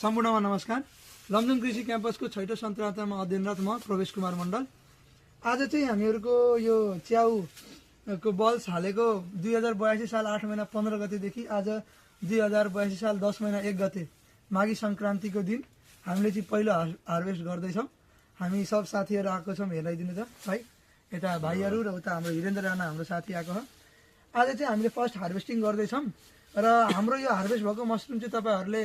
सम्पूर्णमा नमस्कार। लमजुङ कृषि क्याम्पसको छैटौं सत्रहमा अध्ययनरत म प्रवेश कुमार मण्डल। आज चाहिँ हामीहरूको यो च्याउको बल्स हालेको 2082 साल 8 महिना 15 गतेदेखि आज 2082 साल 10 महिना 1 गते माघी संक्रान्तिको दिन हामीले चाहिँ पहिलो हार्भेस्ट गर्दैछौँ। हामी सब साथीहरू आएको छौँ, हेराइदिनु त भाइ। यता भाइहरू र उता हाम्रो हिरेन्द्र राणा हाम्रो साथी आएको छ। आज चाहिँ हामीले फर्स्ट हार्भेस्टिङ गर्दैछौँ र हाम्रो यो हार्भेस्ट भएको मसरुम चाहिँ तपाईँहरूले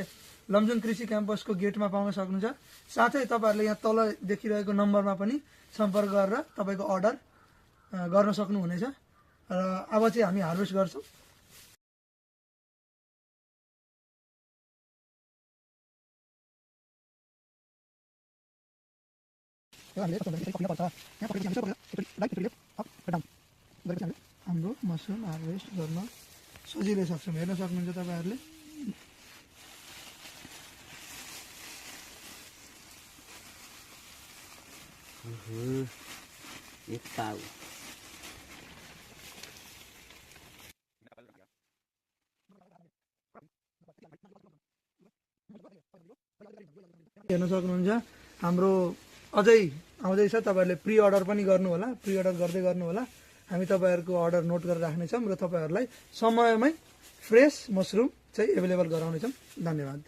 लमजुङ कृषि क्याम्पसको गेटमा पाउन सक्नुहुन्छ। साथै तपाईँहरूले यहाँ तल देखिरहेको नम्बरमा पनि सम्पर्क गरेर तपाईँको अर्डर गर्न सक्नुहुनेछ। र अब चाहिँ हामी हार्भेस्ट गर्छौँ। हाम्रो मसरुम हार्भेस्ट गर्न सजिलै सक्छौँ, हेर्न सक्नुहुन्छ तपाईँहरूले। एक पाउ हेर्न सक्नुहुन्छ हाम्रो अझै आउँदैछ। तपाईँहरूले प्री अर्डर पनि गर्नु होला, प्री अर्डर गर्दै गर्नु होला। हामी तपाईँहरूको अर्डर नोट गरेर राख्नेछौँ र तपाईँहरूलाई समयमै फ्रेस मसरुम चाहिँ एभाइलेबल गराउनेछौँ। धन्यवाद।